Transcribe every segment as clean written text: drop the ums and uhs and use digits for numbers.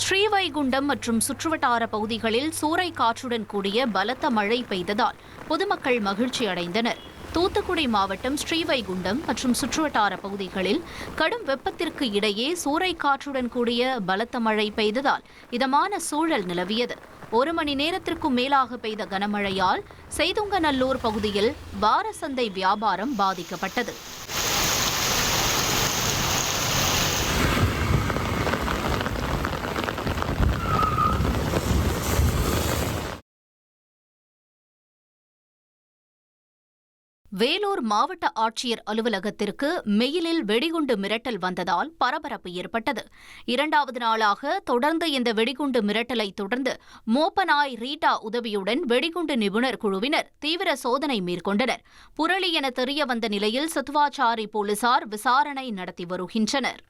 ஸ்ரீவைகுண்டம் மற்றும் சுற்றுவட்டார பகுதிகளில் சூறை காற்றுடன் கூடிய பலத்த மழை பெய்ததால் பொதுமக்கள் மகிழ்ச்சி அடைந்தனர். தூத்துக்குடி மாவட்டம் ஸ்ரீவைகுண்டம் மற்றும் சுற்றுவட்டார பகுதிகளில் கடும் வெப்பத்திற்கு இடையே சூறை காற்றுடன் கூடிய பலத்த மழை பெய்ததால் இதமான சூழல் நிலவியது. 1 மணி நேரத்திற்கும் மேலாக பெய்த கனமழையால் செய்துங்கநல்லூர் பகுதியில் வாரசந்தை வியாபாரம் பாதிக்கப்பட்டது. வேலூர் மாவட்ட ஆட்சியர் அலுவலகத்திற்கு மெயிலில் வெடிகுண்டு மிரட்டல் வந்ததால் பரபரப்பு ஏற்பட்டது. 2வது நாளாக தொடர்ந்து இந்த வெடிகுண்டு மிரட்டலை தொடர்ந்து மோப்பநாய் ரீட்டா உதவியுடன் வெடிகுண்டு நிபுணர் குழுவினர் தீவிர சோதனை மேற்கொண்டனர். புரளி என தெரியவந்த நிலையில் சத்துவாச்சாரி போலீசார் விசாரணை நடத்தி வருகின்றனர்.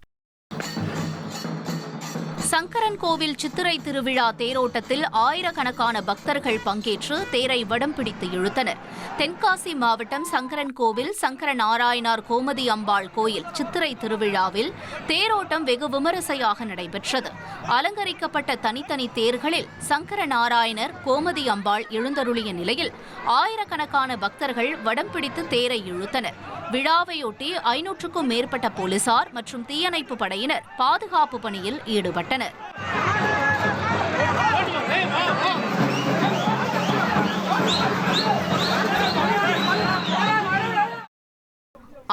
சங்கரன்கோவில் சித்திரை திருவிழா தேரோட்டத்தில் ஆயிரக்கணக்கான பக்தர்கள் பங்கேற்று தேரை வடம் பிடித்து இழுத்தனர். தென்காசி மாவட்டம் சங்கரன்கோவில் சங்கர நாராயணார் கோமதி அம்பாள் கோயில் சித்திரை திருவிழாவில் தேரோட்டம் வெகு விமரிசையாக நடைபெற்றது. அலங்கரிக்கப்பட்ட தனித்தனி தேர்களில் சங்கர நாராயணர் கோமதி அம்பாள் எழுந்தருளிய நிலையில் ஆயிரக்கணக்கான பக்தர்கள் வடம் பிடித்து தேரை இழுத்தனர். விழாவையொட்டி 500க்கும் மேற்பட்ட போலீசார் மற்றும் தீயணைப்பு படையினர் பாதுகாப்பு பணியில் ஈடுபட்டனர்.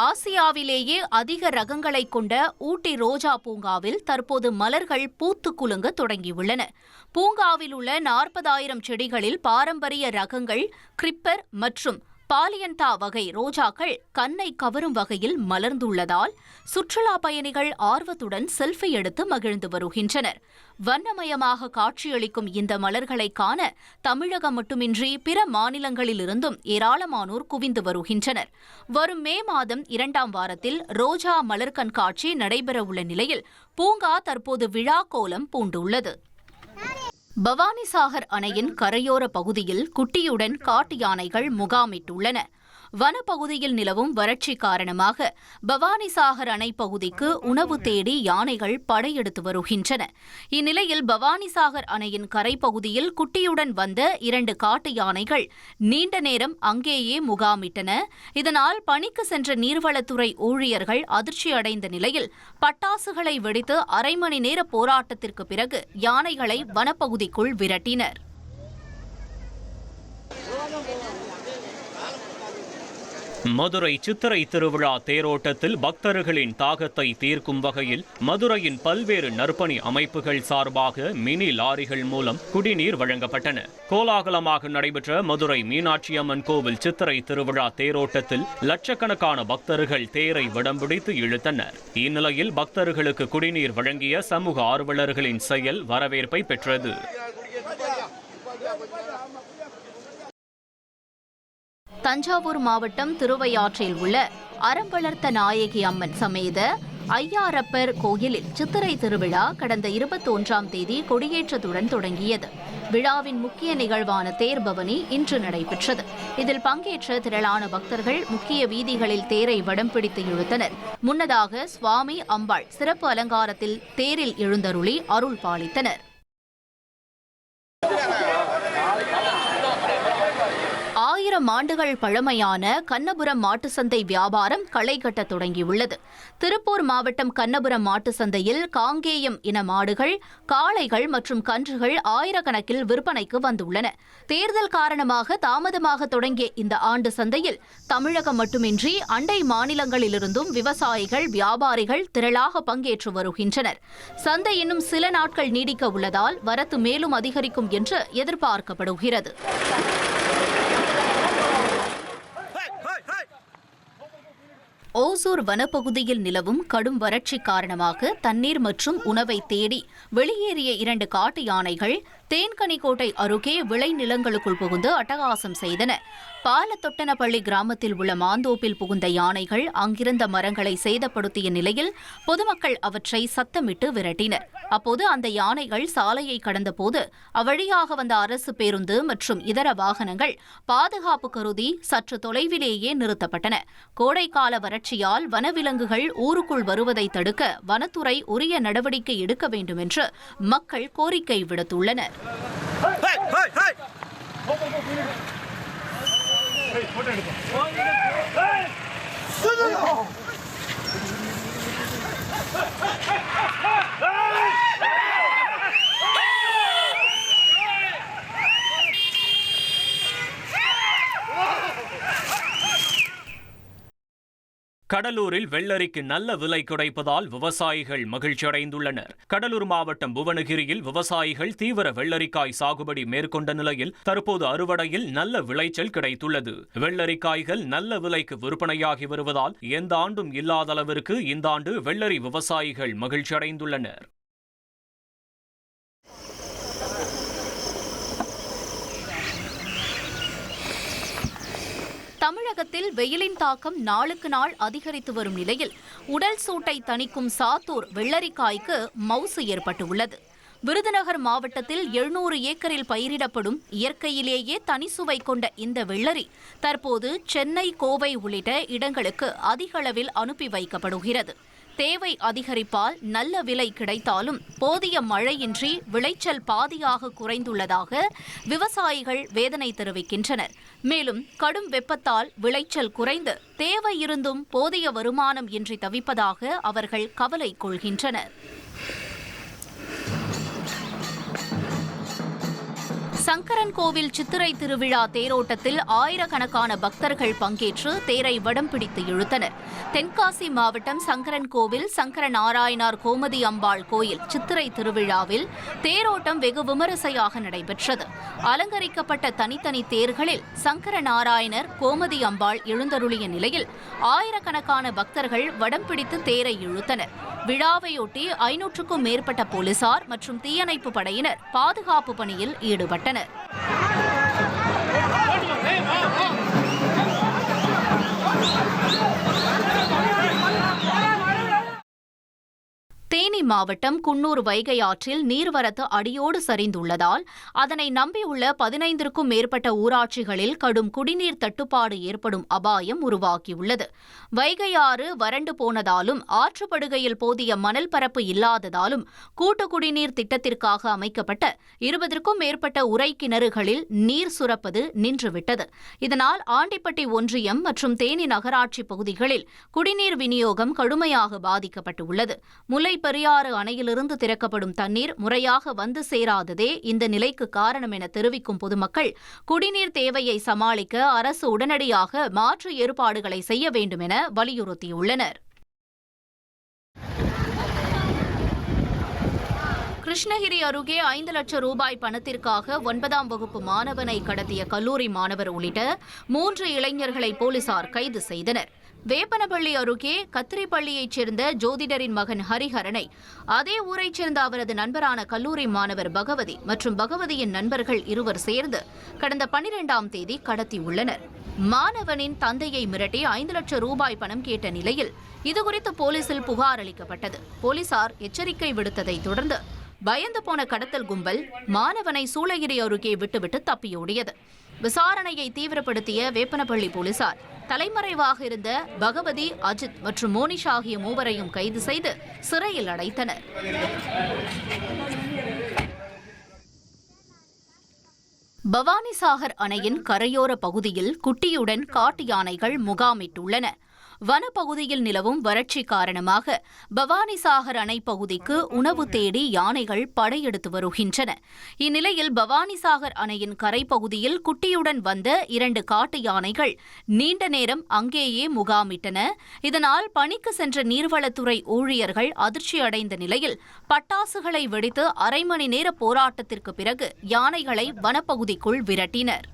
ஆசியாவிலேயே அதிக ரகங்களை கொண்ட ஊட்டி ரோஜா பூங்காவில் தற்போது மலர்கள் பூத்து குலுங்க தொடங்கியுள்ளன. பூங்காவில் உள்ள 40,000 செடிகளில் பாரம்பரிய ரகங்கள் கிரிப்பர் மற்றும் பாலியன்டா வகை ரோஜாக்கள் கண்ணை கவரும் வகையில் மலர்ந்துள்ளதால் சுற்றுலா பயணிகள் ஆர்வத்துடன் செல்ஃபி எடுத்து மகிழ்ந்து வருகின்றனர். வண்ணமயமாக காட்சியளிக்கும் இந்த மலர்களை காண தமிழகம் மட்டுமின்றி பிற மாநிலங்களிலிருந்தும் ஏராளமானோர் குவிந்து வருகின்றனர். வரும் மே மாதம் 2ஆம் வாரத்தில் ரோஜா மலர் கண்காட்சி நடைபெறவுள்ள நிலையில் பூங்கா தற்போது விழா கோலம் பூண்டுள்ளது. பவானிசாகர் அணையின் கரையோர பகுதியில் குட்டியுடன் காட்டு யானைகள் முகாமிட்டுள்ளன. வனப்பகுதியில் நிலவும் வறட்சி காரணமாக பவானிசாகர் அணை பகுதிக்கு உணவு தேடி யானைகள் படையெடுத்து வருகின்றன. இந்நிலையில் பவானிசாகர் அணையின் கரைப்பகுதியில் குட்டியுடன் வந்த 2 காட்டு யானைகள் நீண்ட நேரம் அங்கேயே முகாமிட்டன. இதனால் பணிக்கு சென்ற நீர்வளத்துறை ஊழியர்கள் அதிர்ச்சியடைந்த நிலையில் பட்டாசுகளை வெடித்து அரை மணி நேர போராட்டத்திற்கு பிறகு யானைகளை வனப்பகுதிக்குள் விரட்டினர். மதுரை சித்திரை திருவிழா தேரோட்டத்தில் பக்தர்களின் தாகத்தை தீர்க்கும் வகையில் மதுரையின் பல்வேறு நற்பணி அமைப்புகள் சார்பாக மினி லாரிகள் மூலம் குடிநீர் வழங்கப்பட்டன. கோலாகலமாக நடைபெற்ற மதுரை மீனாட்சி அம்மன் கோவில் சித்திரை திருவிழா தேரோட்டத்தில் லட்சக்கணக்கான பக்தர்கள் தேரை வடம் பிடித்து இழுத்தனர். இந்நிலையில் பக்தர்களுக்கு குடிநீர் வழங்கிய சமூக ஆர்வலர்களின் செயல் வரவேற்பை பெற்றது. தஞ்சாவூர் மாவட்டம் திருவையாற்றில் உள்ள அறம் வளர்த்த நாயகி அம்மன் சமேத ஐயாரப்பர் கோயிலில் சித்திரை திருவிழா கடந்த 21ஆம் தேதி கொடியேற்றத்துடன் தொடங்கியது. விழாவின் முக்கிய நிகழ்வான தேர்பவனி இன்று நடைபெற்றது. இதில் பங்கேற்ற திரளான பக்தர்கள் முக்கிய வீதிகளில் தேரை வடம் பிடித்து இழுத்தனர். முன்னதாக சுவாமி அம்பாள் சிறப்பு அலங்காரத்தில் தேரில் எழுந்தருளி அருள் பாலித்தனர். ஆண்டுகள் பழமையான கண்ணபுரம் மாட்டு சந்தை வியாபாரம் களை கட்ட தொடங்கியுள்ளது. திருப்பூர் மாவட்டம் கண்ணபுரம் மாட்டு சந்தையில் காங்கேயம் இன மாடுகள், காளைகள் மற்றும் கன்றுகள் ஆயிரக்கணக்கில் விற்பனைக்கு வந்துள்ளன. தேர்தல் காரணமாக தாமதமாக தொடங்கிய இந்த ஆண்டு சந்தையில் தமிழகம் மட்டுமின்றி அண்டை மாநிலங்களிலிருந்தும் விவசாயிகள், வியாபாரிகள் திரளாக பங்கேற்று வருகின்றனர். சந்தை இன்னும் சில நாட்கள் நீடிக்க உள்ளதால் வரத்து மேலும் அதிகரிக்கும் என்று எதிர்பார்க்கப்படுகிறது. ஓசூர் வனப்பகுதியில் நிலவும் கடும் வறட்சி காரணமாக தண்ணீர் மற்றும் உணவை தேடி வெளியேறிய 2 காட்டு யானைகள் தேன்கனிக்கோட்டை அருகே விளைநிலங்களுக்குள் புகுந்து அட்டகாசம் செய்தன. பாலத்தொட்டனப்பள்ளி கிராமத்தில் உள்ள மாந்தோப்பில் புகுந்த யானைகள் அங்கிருந்த மரங்களை சேதப்படுத்திய நிலையில் பொதுமக்கள் அவற்றை சத்தமிட்டு விரட்டினர். அப்போது அந்த யானைகள் சாலையை கடந்தபோது அவ்வழியாக வந்த அரசு பேருந்து மற்றும் இதர வாகனங்கள் பாதுகாப்பு கருதி சற்று தொலைவிலேயே நிறுத்தப்பட்டன. கோடைக்கால வறட்சியால் வனவிலங்குகள் ஊருக்குள் வருவதை தடுக்க வனத்துறை உரிய நடவடிக்கை எடுக்க வேண்டும் என்று மக்கள் கோரிக்கை விடுத்துள்ளனர். கடலூரில் வெள்ளரிக்கு நல்ல விலை கிடைப்பதால் விவசாயிகள் மகிழ்ச்சியடைந்துள்ளனர். கடலூர் மாவட்டம் புவனகிரியில் விவசாயிகள் தீவிர வெள்ளரிக்காய் சாகுபடி மேற்கொண்ட நிலையில் தற்போது அறுவடையில் நல்ல விளைச்சல் கிடைத்துள்ளது. வெள்ளரிக்காய்கள் நல்ல விலைக்கு விற்பனையாகி வருவதால் எந்த ஆண்டும் இல்லாத அளவிற்கு இந்த ஆண்டு வெள்ளரி விவசாயிகள் மகிழ்ச்சியடைந்துள்ளனர். தமிழகத்தில் வெயிலின் தாக்கம் நாளுக்கு நாள் அதிகரித்து வரும் நிலையில் உடல் சூட்டை தணிக்கும் சாத்தூர் வெள்ளரிக்காய்க்கு மவுசு ஏற்பட்டுள்ளது. விருதுநகர் மாவட்டத்தில் 700 ஏக்கரில் பயிரிடப்படும் இயற்கையிலேயே தனிசுவை கொண்ட இந்த வெள்ளரி தற்போது சென்னை, கோவை உள்ளிட்ட இடங்களுக்கு அதிக அளவில் அனுப்பி வைக்கப்படுகிறது. தேவை அதிகரிப்பால் நல்ல விலை கிடைத்தாலும் போதிய மழையின்றி விளைச்சல் பாதியாக குறைந்துள்ளதாக விவசாயிகள் வேதனை தெரிவிக்கின்றனர். மேலும் கடும் வெப்பத்தால் விளைச்சல் குறைந்து தேவை இருந்தும் போதிய வருமானம் இன்றி தவிப்பதாக அவர்கள் கவலை கொள்கின்றனர். சங்கரன் கோவில் சித்திரை திருவிழா தேரோட்டத்தில் ஆயிரக்கணக்கான பக்தர்கள் பங்கேற்று தேரை வடம் பிடித்து இழுத்தனர். தென்காசி மாவட்டம் சங்கரன் கோவில் சங்கர நாராயணார் கோமதி அம்பாள் கோயில் சித்திரை திருவிழாவில் தேரோட்டம் வெகு விமரிசையாக நடைபெற்றது. அலங்கரிக்கப்பட்ட தனித்தனி தேர்களில் சங்கர நாராயணர், கோமதி அம்பாள் எழுந்தருளிய நிலையில் ஆயிரக்கணக்கான பக்தர்கள் வடம் பிடித்து தேரை இழுத்தனர். விழாவையொட்டி 500க்கும் மேற்பட்ட போலீசார் மற்றும் தீயணைப்பு படையினர் பாதுகாப்பு பணியில் ஈடுபட்டனர். தேனி மாவட்டம் குன்னூர் வைகை ஆற்றில் நீர்வரத்து அடியோடு சரிந்துள்ளதால் அதனை நம்பியுள்ள 15க்கும் மேற்பட்ட ஊராட்சிகளில் கடும் குடிநீர் தட்டுப்பாடு ஏற்படும் அபாயம் உருவாகியுள்ளது. வைகை ஆறு வறண்டு போனதாலும் ஆற்றுப்படுகையில் போதிய மணல் பரப்பு இல்லாததாலும் கூட்டு குடிநீர் திட்டத்திற்காக அமைக்கப்பட்ட 20க்கும் மேற்பட்ட உறை கிணறுகளில் நீர் சுரப்பது நின்றுவிட்டது. இதனால் ஆண்டிப்பட்டி ஒன்றியம் மற்றும் தேனி நகராட்சி பகுதிகளில் குடிநீர் விநியோகம் கடுமையாக பாதிக்கப்பட்டுள்ளது. முல்லை பெரியாறு அணையிலிருந்து திறக்கப்படும் தண்ணீர் முறையாக வந்து சேராததே இந்த நிலைக்கு காரணம் என தெரிவிக்கும் பொதுமக்கள் குடிநீர் தேவையை சமாளிக்க அரசு உடனடியாக மாற்று ஏற்பாடுகளை செய்ய வேண்டும் என வலியுறுத்தியுள்ளனர். கிருஷ்ணகிரி அருகே 5 லட்சம் ரூபாய் பணத்திற்காக 9ஆம் வகுப்பு மாணவனை கடத்திய கல்லூரி மாணவர் உள்ளிட்ட 3 இளைஞர்களை போலீசார் கைது செய்தனர். வேப்பனப்பள்ளி அருகே கத்திரிப்பள்ளியைச் சேர்ந்த ஜோதிடரின் மகன் ஹரிஹரனை அதே ஊரைச் சேர்ந்த அவரது நண்பரான கல்லூரி மாணவர் பகவதி மற்றும் பகவதியின் நண்பர்கள் இருவர் சேர்ந்து கடந்த 12ஆம் தேதி கடத்தியுள்ளனர். மாணவனின் தந்தையை மிரட்டி 5 லட்சம் ரூபாய் பணம் கேட்ட நிலையில் இதுகுறித்து போலீசில் புகார் அளிக்கப்பட்டது. போலீசார் எச்சரிக்கை விடுத்ததைத் தொடர்ந்து பயந்து போன கடத்தல் கும்பல் மாணவனை சூளகிரி அருகே விட்டுவிட்டு தப்பியோடியது. விசாரணையை தீவிரப்படுத்திய வேப்பனப்பள்ளி போலீசார் தலைமறைவாக இருந்த பகவதி, அஜித் மற்றும் மோனிஷ் ஆகிய மூவரையும் கைது செய்து சிறையில் அடைத்தனர். பவானிசாகர் அணையின் கரையோர பகுதியில் குட்டியுடன் காட்டு யானைகள் முகாமிட்டுள்ளன. வனப்பகுதியில் நிலவும் வறட்சி காரணமாக பவானிசாகர் அணை பகுதிக்கு உணவு தேடி யானைகள் படையெடுத்து வருகின்றன. இந்நிலையில் பவானிசாகர் அணையின் கரைப்பகுதியில் குட்டியுடன் வந்த 2 காட்டு யானைகள் நீண்ட நேரம் அங்கேயே முகாமிட்டன. இதனால் பணிக்கு சென்ற நீர்வளத்துறை ஊழியர்கள் அதிர்ச்சியடைந்த நிலையில் பட்டாசுகளை வெடித்து அரை மணி நேர போராட்டத்திற்கு பிறகு யானைகளை வனப்பகுதிக்குள் விரட்டினர்.